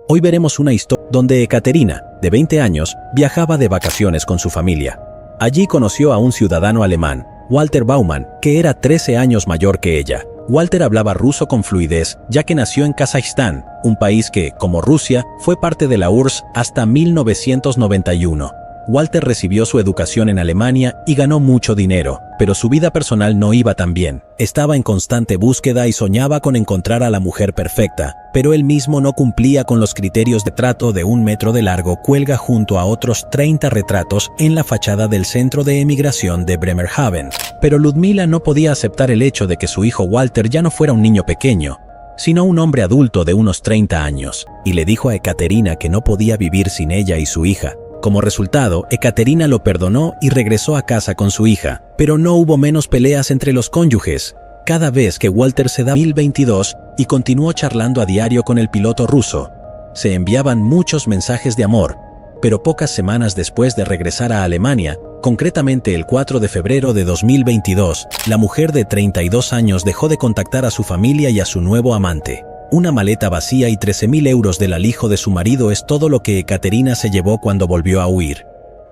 Hoy veremos una historia donde Ekaterina, de 20 años, viajaba de vacaciones con su familia. Allí conoció a un ciudadano alemán, Walter Baumann, que era 13 años mayor que ella. Walter hablaba ruso con fluidez, ya que nació en Kazajistán, un país que, como Rusia, fue parte de la URSS hasta 1991. Walter recibió su educación en Alemania y ganó mucho dinero, pero su vida personal no iba tan bien. Estaba en constante búsqueda y soñaba con encontrar a la mujer perfecta, pero él mismo no cumplía con los criterios de retrato de 1 metro de largo. Cuelga junto a otros 30 retratos en la fachada del centro de emigración de Bremerhaven. Pero Ludmila no podía aceptar el hecho de que su hijo Walter ya no fuera un niño pequeño, sino un hombre adulto de unos 30 años, y le dijo a Ekaterina que no podía vivir sin ella y su hija. Como resultado, Ekaterina lo perdonó y regresó a casa con su hija, pero no hubo menos peleas entre los cónyuges. Cada vez que Walter se daba 2022 y continuó charlando a diario con el piloto ruso, se enviaban muchos mensajes de amor, pero pocas semanas después de regresar a Alemania, concretamente el 4 de febrero de 2022, la mujer de 32 años dejó de contactar a su familia y a su nuevo amante. Una maleta vacía y 13.000 euros del alijo de su marido es todo lo que Ekaterina se llevó cuando volvió a huir.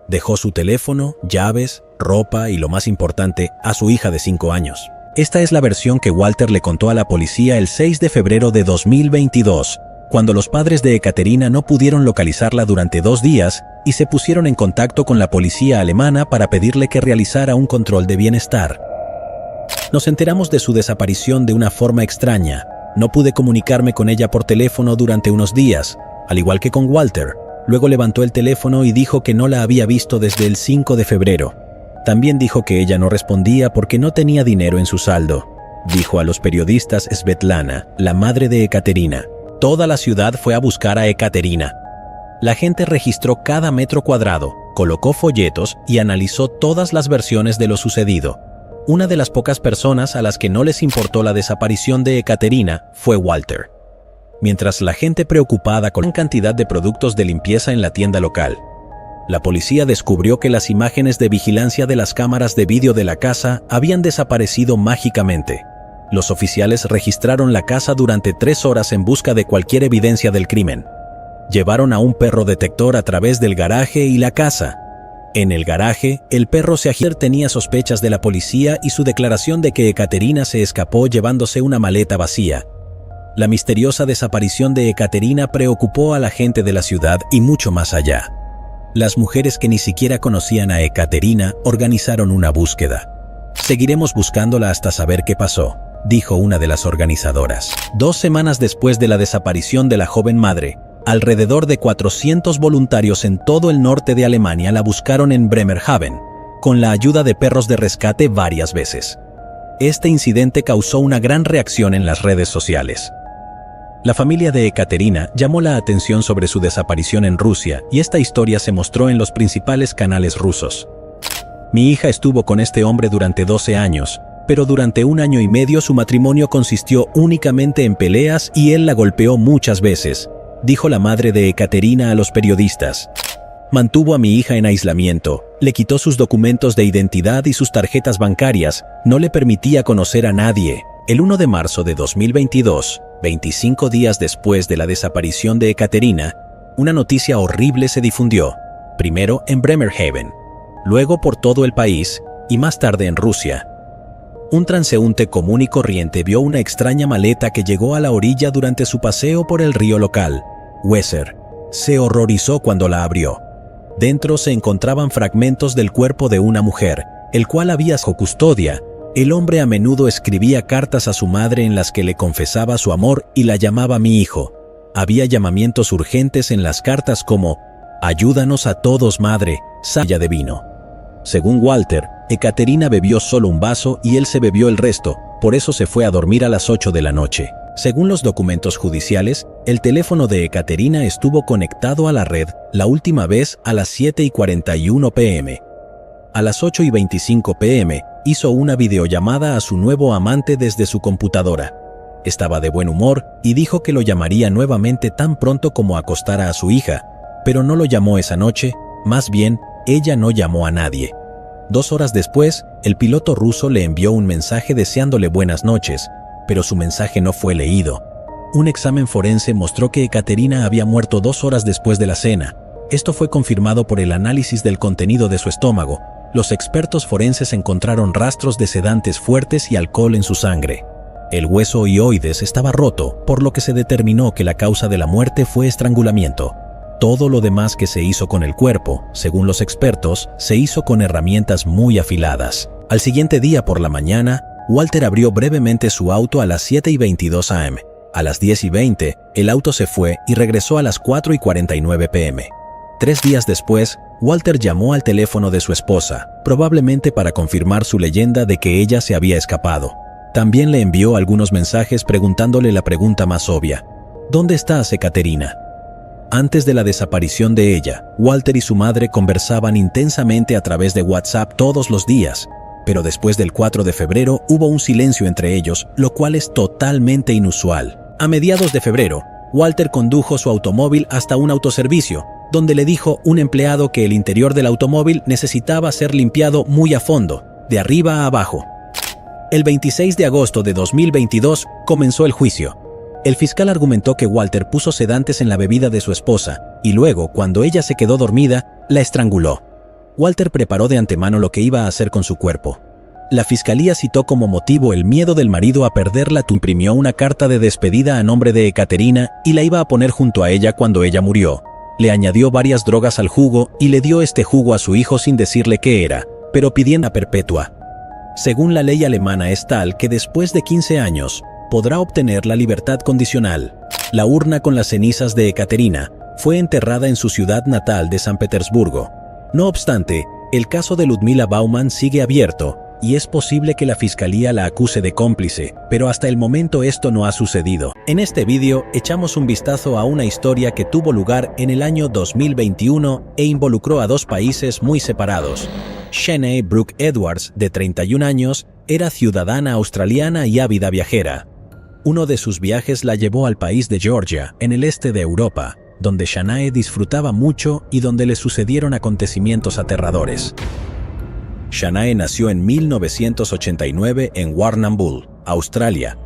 Dejó su teléfono, llaves, ropa y, lo más importante, a su hija de 5 años. Esta es la versión que Walter le contó a la policía el 6 de febrero de 2022, cuando los padres de Ekaterina no pudieron localizarla durante 2 días y se pusieron en contacto con la policía alemana para pedirle que realizara un control de bienestar. Nos enteramos de su desaparición de una forma extraña. No pude comunicarme con ella por teléfono durante unos días, al igual que con Walter. Luego levantó el teléfono y dijo que no la había visto desde el 5 de febrero. También dijo que ella no respondía porque no tenía dinero en su saldo. Dijo a los periodistas Svetlana, la madre de Ekaterina. Toda la ciudad fue a buscar a Ekaterina. La gente registró cada metro cuadrado, colocó folletos y analizó todas las versiones de lo sucedido. Una de las pocas personas a las que no les importó la desaparición de Ekaterina fue Walter. Mientras la gente preocupada con la cantidad de productos de limpieza en la tienda local, la policía descubrió que las imágenes de vigilancia de las cámaras de vídeo de la casa habían desaparecido mágicamente. Los oficiales registraron la casa durante 3 horas en busca de cualquier evidencia del crimen. Llevaron a un perro detector a través del garaje y la casa. En el garaje, el perro se agitó. Tenía sospechas de la policía y su declaración de que Ekaterina se escapó llevándose una maleta vacía. La misteriosa desaparición de Ekaterina preocupó a la gente de la ciudad y mucho más allá. Las mujeres que ni siquiera conocían a Ekaterina organizaron una búsqueda. Seguiremos buscándola hasta saber qué pasó, dijo una de las organizadoras. 2 semanas después de la desaparición de la joven madre, alrededor de 400 voluntarios en todo el norte de Alemania la buscaron en Bremerhaven, con la ayuda de perros de rescate varias veces. Este incidente causó una gran reacción en las redes sociales. La familia de Ekaterina llamó la atención sobre su desaparición en Rusia y esta historia se mostró en los principales canales rusos. Mi hija estuvo con este hombre durante 12 años, pero durante 1 año y medio su matrimonio consistió únicamente en peleas y él la golpeó muchas veces, dijo la madre de Ekaterina a los periodistas. Mantuvo a mi hija en aislamiento, le quitó sus documentos de identidad y sus tarjetas bancarias, no le permitía conocer a nadie. El 1 de marzo de 2022, 25 días después de la desaparición de Ekaterina, una noticia horrible se difundió, primero en Bremerhaven, luego por todo el país y más tarde en Rusia. Un transeúnte común y corriente vio una extraña maleta que llegó a la orilla durante su paseo por el río local, Weser. Se horrorizó cuando la abrió. Dentro se encontraban fragmentos del cuerpo de una mujer, el cual había bajo custodia. El hombre a menudo escribía cartas a su madre en las que le confesaba su amor y la llamaba mi hijo. Había llamamientos urgentes en las cartas como «Ayúdanos a todos, madre, saya de vino». Según Walter, Ekaterina bebió solo un vaso y él se bebió el resto, por eso se fue a dormir a las 8 de la noche. Según los documentos judiciales, el teléfono de Ekaterina estuvo conectado a la red la última vez a las 7:41 p.m. A las 8:25 p.m. hizo una videollamada a su nuevo amante desde su computadora. Estaba de buen humor y dijo que lo llamaría nuevamente tan pronto como acostara a su hija, pero no lo llamó esa noche, más bien, ella no llamó a nadie. 2 horas después, el piloto ruso le envió un mensaje deseándole buenas noches, pero su mensaje no fue leído. Un examen forense mostró que Ekaterina había muerto 2 horas después de la cena. Esto fue confirmado por el análisis del contenido de su estómago. Los expertos forenses encontraron rastros de sedantes fuertes y alcohol en su sangre. El hueso hioides estaba roto, por lo que se determinó que la causa de la muerte fue estrangulamiento. Todo lo demás que se hizo con el cuerpo, según los expertos, se hizo con herramientas muy afiladas. Al siguiente día por la mañana, Walter abrió brevemente su auto a las 7:22 am. A las 10:20, el auto se fue y regresó a las 4:49 pm. 3 días después, Walter llamó al teléfono de su esposa, probablemente para confirmar su leyenda de que ella se había escapado. También le envió algunos mensajes preguntándole la pregunta más obvia: ¿dónde estás, Ekaterina? Antes de la desaparición de ella, Walter y su madre conversaban intensamente a través de WhatsApp todos los días, pero después del 4 de febrero hubo un silencio entre ellos, lo cual es totalmente inusual. A mediados de febrero, Walter condujo su automóvil hasta un autoservicio, donde le dijo un empleado que el interior del automóvil necesitaba ser limpiado muy a fondo, de arriba a abajo. El 26 de agosto de 2022 comenzó el juicio. El fiscal argumentó que Walter puso sedantes en la bebida de su esposa y luego, cuando ella se quedó dormida, la estranguló. Walter preparó de antemano lo que iba a hacer con su cuerpo. La fiscalía citó como motivo el miedo del marido a perderla. Imprimió una carta de despedida a nombre de Ekaterina y la iba a poner junto a ella cuando ella murió. Le añadió varias drogas al jugo y le dio este jugo a su hijo sin decirle qué era, pero pidiendo perpetua. Según la ley alemana es tal que después de 15 años, podrá obtener la libertad condicional. La urna con las cenizas de Ekaterina fue enterrada en su ciudad natal de San Petersburgo. No obstante, el caso de Ludmila Baumann sigue abierto y es posible que la fiscalía la acuse de cómplice, pero hasta el momento esto no ha sucedido. En este vídeo echamos un vistazo a una historia que tuvo lugar en el año 2021 e involucró a 2 países muy separados. Shanae Brooke Edwards, de 31 años, era ciudadana australiana y ávida viajera. Uno de sus viajes la llevó al país de Georgia, en el este de Europa, donde Shanae disfrutaba mucho y donde le sucedieron acontecimientos aterradores. Shanae nació en 1989 en Warrnambool, Australia,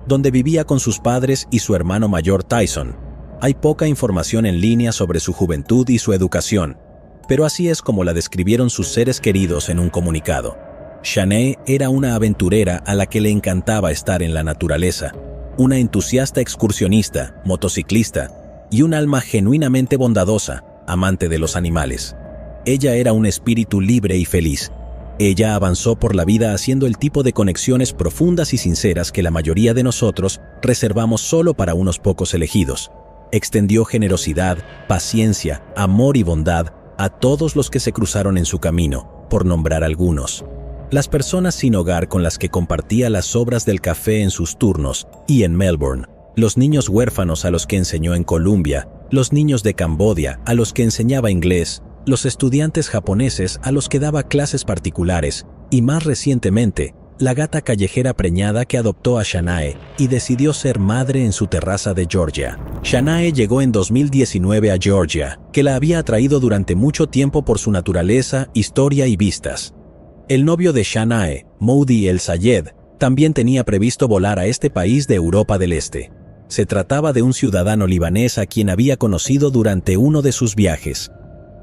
donde vivía con sus padres y su hermano mayor Tyson. Hay poca información en línea sobre su juventud y su educación, pero así es como la describieron sus seres queridos en un comunicado. Shanae era una aventurera a la que le encantaba estar en la naturaleza, una entusiasta excursionista, motociclista y un alma genuinamente bondadosa, amante de los animales. Ella era un espíritu libre y feliz. Ella avanzó por la vida haciendo el tipo de conexiones profundas y sinceras que la mayoría de nosotros reservamos solo para unos pocos elegidos. Extendió generosidad, paciencia, amor y bondad a todos los que se cruzaron en su camino, por nombrar algunos. Las personas sin hogar con las que compartía las sobras del café en sus turnos y en Melbourne, los niños huérfanos a los que enseñó en Colombia, los niños de Camboya a los que enseñaba inglés, los estudiantes japoneses a los que daba clases particulares y más recientemente, la gata callejera preñada que adoptó a Shanae y decidió ser madre en su terraza de Georgia. Shanae llegó en 2019 a Georgia, que la había atraído durante mucho tiempo por su naturaleza, historia y vistas. El novio de Shanae, Moudi El Sayed, también tenía previsto volar a este país de Europa del Este. Se trataba de un ciudadano libanés a quien había conocido durante uno de sus viajes.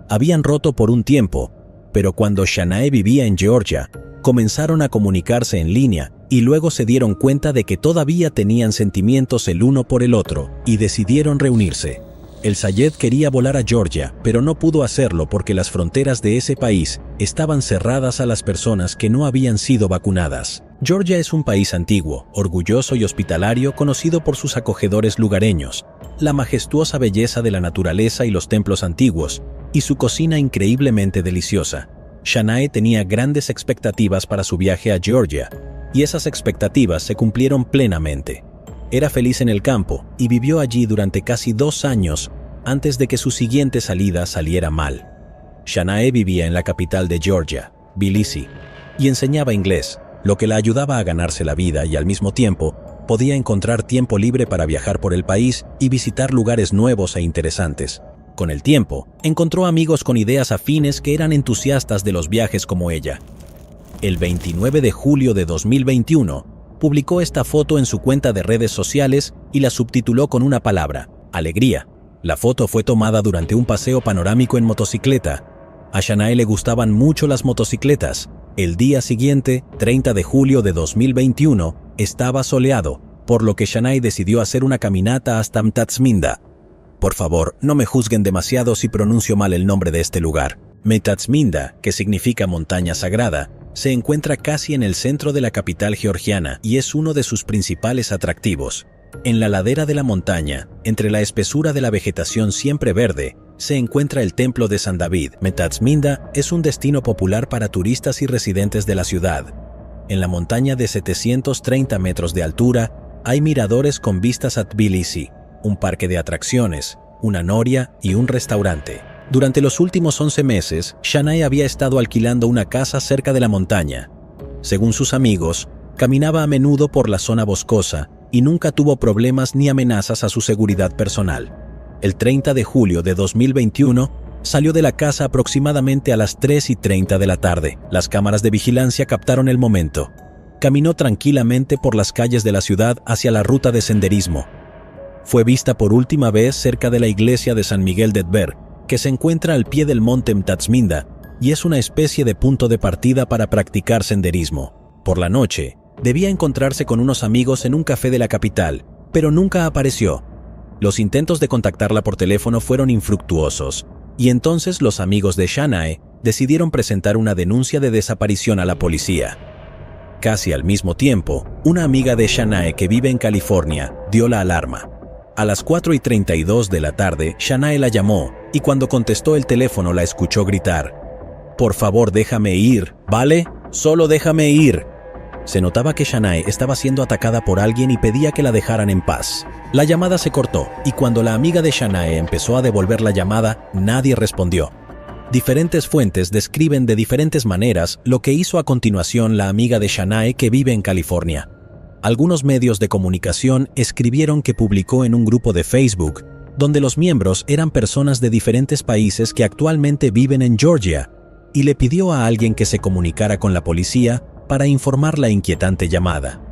Habían roto por un tiempo, pero cuando Shanae vivía en Georgia, comenzaron a comunicarse en línea y luego se dieron cuenta de que todavía tenían sentimientos el uno por el otro y decidieron reunirse. El Sayed quería volar a Georgia, pero no pudo hacerlo porque las fronteras de ese país estaban cerradas a las personas que no habían sido vacunadas. Georgia es un país antiguo, orgulloso y hospitalario conocido por sus acogedores lugareños, la majestuosa belleza de la naturaleza y los templos antiguos, y su cocina increíblemente deliciosa. Shanae tenía grandes expectativas para su viaje a Georgia, y esas expectativas se cumplieron plenamente. Era feliz en el campo y vivió allí durante casi 2 años antes de que su siguiente salida saliera mal. Shanae vivía en la capital de Georgia, Tbilisi, y enseñaba inglés, lo que la ayudaba a ganarse la vida y al mismo tiempo podía encontrar tiempo libre para viajar por el país y visitar lugares nuevos e interesantes. Con el tiempo, encontró amigos con ideas afines que eran entusiastas de los viajes como ella. El 29 de julio de 2021, publicó esta foto en su cuenta de redes sociales y la subtituló con una palabra: alegría. La foto fue tomada durante un paseo panorámico en motocicleta. A Shanae le gustaban mucho las motocicletas. El día siguiente, 30 de julio de 2021, estaba soleado, por lo que Shanae decidió hacer una caminata hasta Mtatsminda. Por favor, no me juzguen demasiado si pronuncio mal el nombre de este lugar. Mtatsminda, que significa montaña sagrada, se encuentra casi en el centro de la capital georgiana y es uno de sus principales atractivos. En la ladera de la montaña, entre la espesura de la vegetación siempre verde, se encuentra el templo de San David. Mtatsminda es un destino popular para turistas y residentes de la ciudad. En la montaña de 730 metros de altura, hay miradores con vistas a Tbilisi, un parque de atracciones, una noria y un restaurante. Durante los últimos 11 meses, Shanae había estado alquilando una casa cerca de la montaña. Según sus amigos, caminaba a menudo por la zona boscosa y nunca tuvo problemas ni amenazas a su seguridad personal. El 30 de julio de 2021, salió de la casa aproximadamente a las 3:30 de la tarde. Las cámaras de vigilancia captaron el momento. Caminó tranquilamente por las calles de la ciudad hacia la ruta de senderismo. Fue vista por última vez cerca de la iglesia de San Miguel de Tver, que se encuentra al pie del monte Mtatsminda y es una especie de punto de partida para practicar senderismo. Por la noche, debía encontrarse con unos amigos en un café de la capital, pero nunca apareció. Los intentos de contactarla por teléfono fueron infructuosos, y entonces los amigos de Shanae decidieron presentar una denuncia de desaparición a la policía. Casi al mismo tiempo, una amiga de Shanae que vive en California dio la alarma. A las 4:32 de la tarde, Shanae la llamó, y cuando contestó el teléfono la escuchó gritar: «Por favor, déjame ir, ¿vale? Solo déjame ir». Se notaba que Shanae estaba siendo atacada por alguien y pedía que la dejaran en paz. La llamada se cortó, y cuando la amiga de Shanae empezó a devolver la llamada, nadie respondió. Diferentes fuentes describen de diferentes maneras lo que hizo a continuación la amiga de Shanae que vive en California. Algunos medios de comunicación escribieron que publicó en un grupo de Facebook, donde los miembros eran personas de diferentes países que actualmente viven en Georgia, y le pidió a alguien que se comunicara con la policía para informar la inquietante llamada.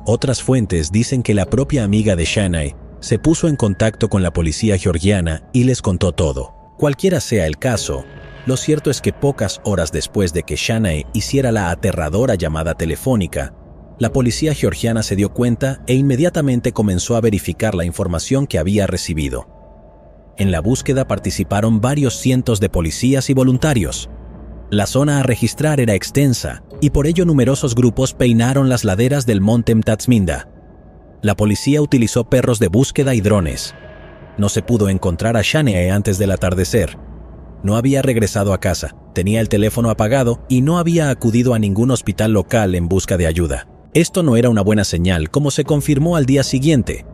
Otras fuentes dicen que la propia amiga de Shanae se puso en contacto con la policía georgiana y les contó todo. Cualquiera sea el caso, lo cierto es que pocas horas después de que Shanae hiciera la aterradora llamada telefónica, la policía georgiana se dio cuenta e inmediatamente comenzó a verificar la información que había recibido. En la búsqueda participaron varios cientos de policías y voluntarios. La zona a registrar era extensa y por ello numerosos grupos peinaron las laderas del monte Mtatsminda. La policía utilizó perros de búsqueda y drones. No se pudo encontrar a Shanae antes del atardecer. No había regresado a casa, tenía el teléfono apagado y no había acudido a ningún hospital local en busca de ayuda. Esto no era una buena señal, como se confirmó al día siguiente.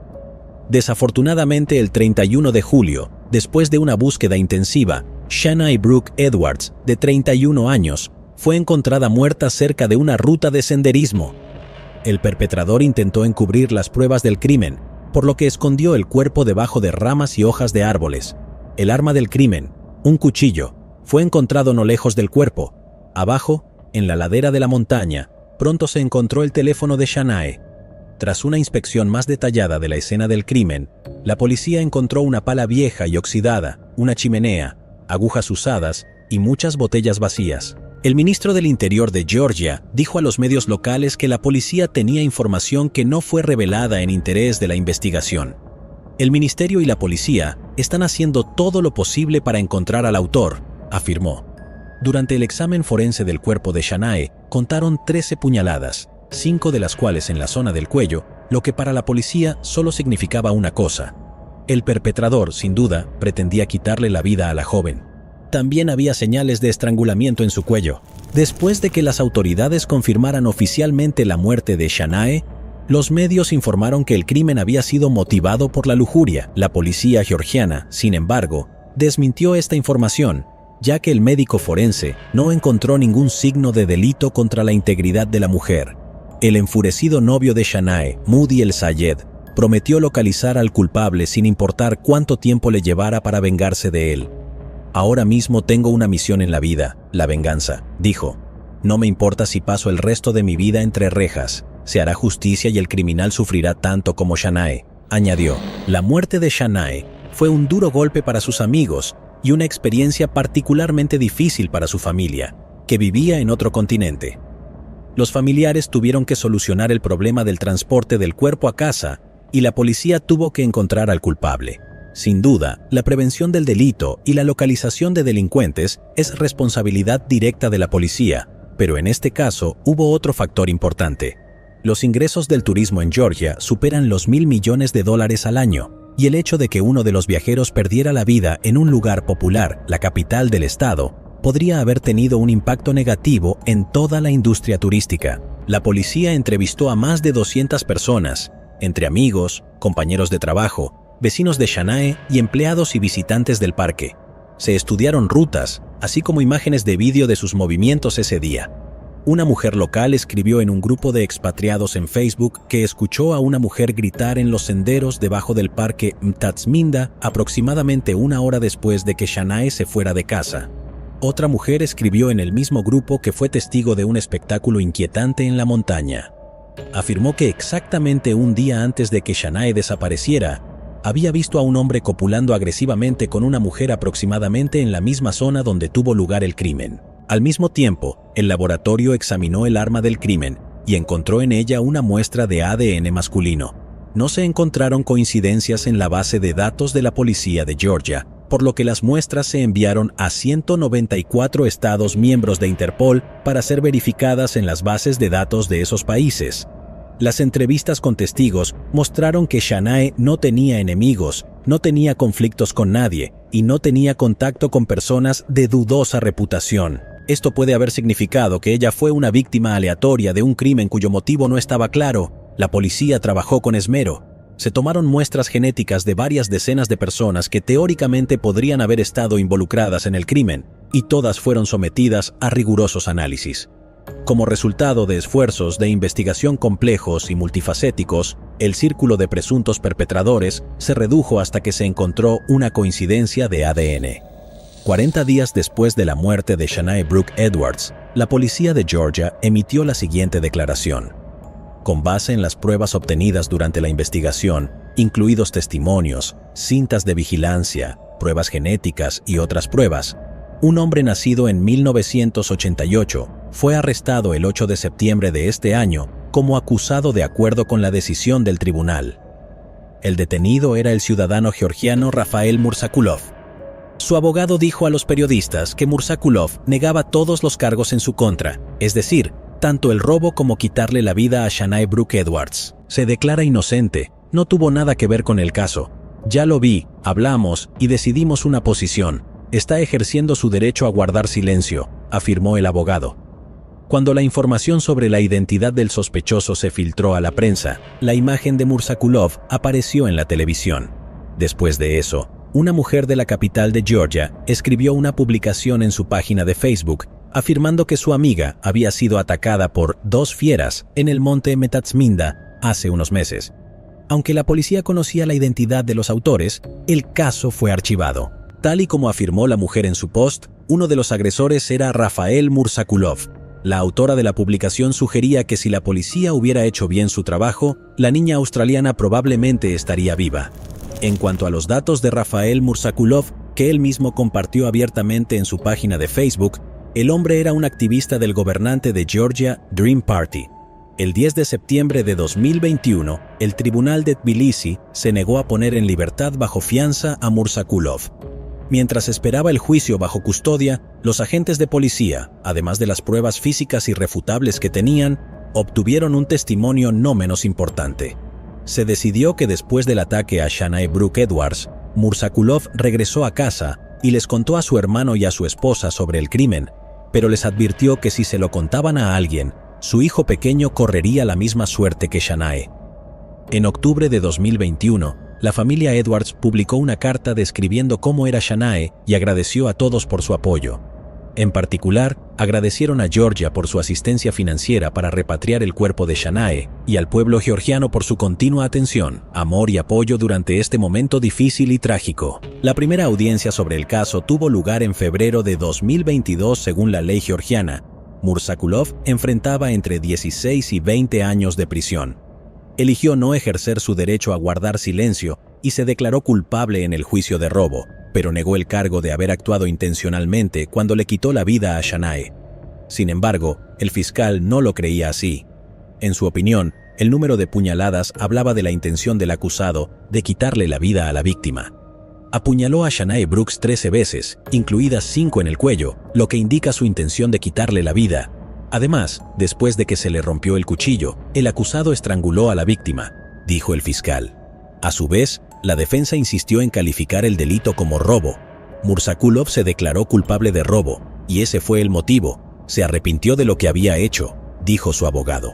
Desafortunadamente, el 31 de julio, después de una búsqueda intensiva, Shanae Brooke Edwards, de 31 años, fue encontrada muerta cerca de una ruta de senderismo. El perpetrador intentó encubrir las pruebas del crimen, por lo que escondió el cuerpo debajo de ramas y hojas de árboles. El arma del crimen, un cuchillo, fue encontrado no lejos del cuerpo. Abajo, en la ladera de la montaña, pronto se encontró el teléfono de Shanae. Tras una inspección más detallada de la escena del crimen, la policía encontró una pala vieja y oxidada, una chimenea, agujas usadas y muchas botellas vacías. El ministro del Interior de Georgia dijo a los medios locales que la policía tenía información que no fue revelada en interés de la investigación. El ministerio y la policía están haciendo todo lo posible para encontrar al autor, afirmó. Durante el examen forense del cuerpo de Shanae, contaron 13 puñaladas, 5 de las cuales en la zona del cuello, lo que para la policía solo significaba una cosa. El perpetrador, sin duda, pretendía quitarle la vida a la joven. También había señales de estrangulamiento en su cuello. Después de que las autoridades confirmaran oficialmente la muerte de Shanae, los medios informaron que el crimen había sido motivado por la lujuria. La policía georgiana, sin embargo, desmintió esta información, ya que el médico forense no encontró ningún signo de delito contra la integridad de la mujer. El enfurecido novio de Shanae, Moody El Sayed, prometió localizar al culpable sin importar cuánto tiempo le llevara para vengarse de él. «Ahora mismo tengo una misión en la vida, la venganza», dijo. «No me importa si paso el resto de mi vida entre rejas. Se hará justicia y el criminal sufrirá tanto como Shanae, añadió. La muerte de Shanae fue un duro golpe para sus amigos y una experiencia particularmente difícil para su familia, que vivía en otro continente. Los familiares tuvieron que solucionar el problema del transporte del cuerpo a casa y la policía tuvo que encontrar al culpable. Sin duda, la prevención del delito y la localización de delincuentes es responsabilidad directa de la policía, pero en este caso hubo otro factor importante. Los ingresos del turismo en Georgia superan los $1.000 millones al año, y el hecho de que uno de los viajeros perdiera la vida en un lugar popular, la capital del estado, podría haber tenido un impacto negativo en toda la industria turística. La policía entrevistó a más de 200 personas, entre amigos, compañeros de trabajo, vecinos de Shanae y empleados y visitantes del parque. Se estudiaron rutas, así como imágenes de vídeo de sus movimientos ese día. Una mujer local escribió en un grupo de expatriados en Facebook que escuchó a una mujer gritar en los senderos debajo del parque Mtatsminda aproximadamente una hora después de que Shanae se fuera de casa. Otra mujer escribió en el mismo grupo que fue testigo de un espectáculo inquietante en la montaña. Afirmó que exactamente un día antes de que Shanae desapareciera, había visto a un hombre copulando agresivamente con una mujer aproximadamente en la misma zona donde tuvo lugar el crimen. Al mismo tiempo, el laboratorio examinó el arma del crimen y encontró en ella una muestra de ADN masculino. No se encontraron coincidencias en la base de datos de la policía de Georgia, por lo que las muestras se enviaron a 194 estados miembros de Interpol para ser verificadas en las bases de datos de esos países. Las entrevistas con testigos mostraron que Shanae no tenía enemigos, no tenía conflictos con nadie y no tenía contacto con personas de dudosa reputación. Esto puede haber significado que ella fue una víctima aleatoria de un crimen cuyo motivo no estaba claro. La policía trabajó con esmero. Se tomaron muestras genéticas de varias decenas de personas que teóricamente podrían haber estado involucradas en el crimen, y todas fueron sometidas a rigurosos análisis. Como resultado de esfuerzos de investigación complejos y multifacéticos, el círculo de presuntos perpetradores se redujo hasta que se encontró una coincidencia de ADN. 40 días después de la muerte de Shanae Brooke Edwards, la policía de Georgia emitió la siguiente declaración. Con base en las pruebas obtenidas durante la investigación, incluidos testimonios, cintas de vigilancia, pruebas genéticas y otras pruebas, un hombre nacido en 1988 fue arrestado el 8 de septiembre de este año como acusado de acuerdo con la decisión del tribunal. El detenido era el ciudadano georgiano Rafael Murzakulov. Su abogado dijo a los periodistas que Murzakulov negaba todos los cargos en su contra, es decir, tanto el robo como quitarle la vida a Shanae Brooke Edwards. Se declara inocente, no tuvo nada que ver con el caso. Ya lo vi, hablamos y decidimos una posición. Está ejerciendo su derecho a guardar silencio, afirmó el abogado. Cuando la información sobre la identidad del sospechoso se filtró a la prensa, la imagen de Murzakulov apareció en la televisión. Después de eso, una mujer de la capital de Georgia escribió una publicación en su página de Facebook afirmando que su amiga había sido atacada por 2 fieras en el monte Mtatsminda hace unos meses. Aunque la policía conocía la identidad de los autores, el caso fue archivado. Tal y como afirmó la mujer en su post, uno de los agresores era Rafael Murzakulov. La autora de la publicación sugería que si la policía hubiera hecho bien su trabajo, la niña australiana probablemente estaría viva. En cuanto a los datos de Rafael Murzakulov, que él mismo compartió abiertamente en su página de Facebook, el hombre era un activista del gobernante de Georgia, Dream Party. El 10 de septiembre de 2021, el tribunal de Tbilisi se negó a poner en libertad bajo fianza a Murzakulov. Mientras esperaba el juicio bajo custodia, los agentes de policía, además de las pruebas físicas irrefutables que tenían, obtuvieron un testimonio no menos importante. Se decidió que después del ataque a Shanae Brooke Edwards, Murzakulov regresó a casa y les contó a su hermano y a su esposa sobre el crimen, pero les advirtió que si se lo contaban a alguien, su hijo pequeño correría la misma suerte que Shanae. En octubre de 2021, la familia Edwards publicó una carta describiendo cómo era Shanae y agradeció a todos por su apoyo. En particular, agradecieron a Georgia por su asistencia financiera para repatriar el cuerpo de Shanae y al pueblo georgiano por su continua atención, amor y apoyo durante este momento difícil y trágico. La primera audiencia sobre el caso tuvo lugar en febrero de 2022 según la ley georgiana, Murzakulov enfrentaba entre 16 y 20 años de prisión. Eligió no ejercer su derecho a guardar silencio y se declaró culpable en el juicio de robo, pero negó el cargo de haber actuado intencionalmente cuando le quitó la vida a Shanae. Sin embargo, el fiscal no lo creía así. En su opinión, el número de puñaladas hablaba de la intención del acusado de quitarle la vida a la víctima. Apuñaló a Shanae Brooks 13 veces, incluidas 5 en el cuello, lo que indica su intención de quitarle la vida. Además, después de que se le rompió el cuchillo, el acusado estranguló a la víctima, dijo el fiscal. A su vez, la defensa insistió en calificar el delito como robo. Murzakulov se declaró culpable de robo, y ese fue el motivo. Se arrepintió de lo que había hecho, dijo su abogado.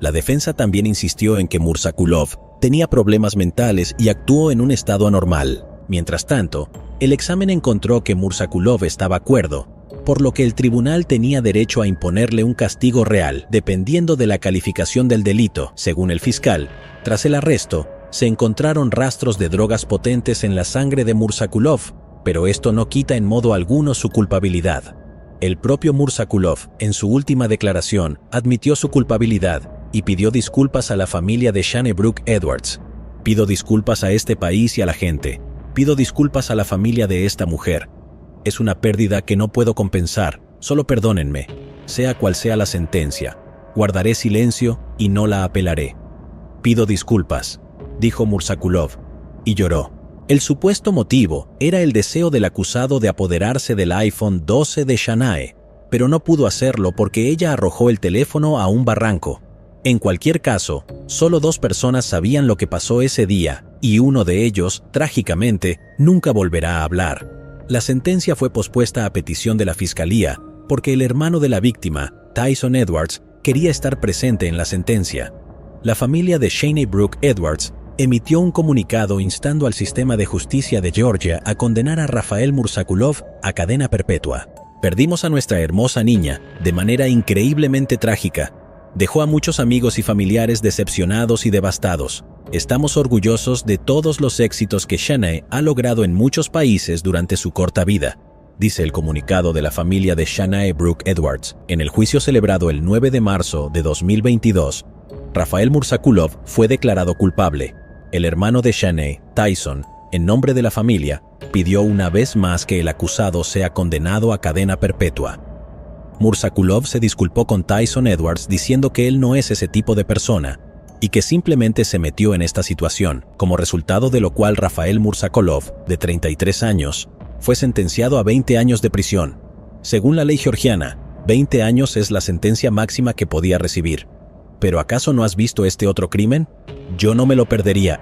La defensa también insistió en que Murzakulov tenía problemas mentales y actuó en un estado anormal. Mientras tanto, el examen encontró que Murzakulov estaba cuerdo, por lo que el tribunal tenía derecho a imponerle un castigo real, dependiendo de la calificación del delito. Según el fiscal, tras el arresto, se encontraron rastros de drogas potentes en la sangre de Murzakulov, pero esto no quita en modo alguno su culpabilidad. El propio Murzakulov, en su última declaración, admitió su culpabilidad y pidió disculpas a la familia de Shanae Brooke Edwards. Pido disculpas a este país y a la gente. Pido disculpas a la familia de esta mujer. Es una pérdida que no puedo compensar, solo perdónenme. Sea cual sea la sentencia, guardaré silencio y no la apelaré. Pido disculpas, dijo Murzakulov, y lloró. El supuesto motivo era el deseo del acusado de apoderarse del iPhone 12 de Shanae, pero no pudo hacerlo porque ella arrojó el teléfono a un barranco. En cualquier caso, solo 2 personas sabían lo que pasó ese día, y uno de ellos, trágicamente, nunca volverá a hablar. La sentencia fue pospuesta a petición de la fiscalía, porque el hermano de la víctima, Tyson Edwards, quería estar presente en la sentencia. La familia de Shanae Brooke Edwards emitió un comunicado instando al sistema de justicia de Georgia a condenar a Rafael Murzakulov a cadena perpetua. Perdimos a nuestra hermosa niña de manera increíblemente trágica. Dejó a muchos amigos y familiares decepcionados y devastados. Estamos orgullosos de todos los éxitos que Shanae ha logrado en muchos países durante su corta vida, dice el comunicado de la familia de Shanae Brooke Edwards. En el juicio celebrado el 9 de marzo de 2022, Rafael Murzakulov fue declarado culpable. El hermano de Shanae, Tyson, en nombre de la familia, pidió una vez más que el acusado sea condenado a cadena perpetua. Murzakulov se disculpó con Tyson Edwards diciendo que él no es ese tipo de persona y que simplemente se metió en esta situación, como resultado de lo cual Rafael Murzakulov, de 33 años, fue sentenciado a 20 años de prisión. Según la ley georgiana, 20 años es la sentencia máxima que podía recibir. ¿Pero acaso no has visto este otro crimen? Yo no me lo perdería,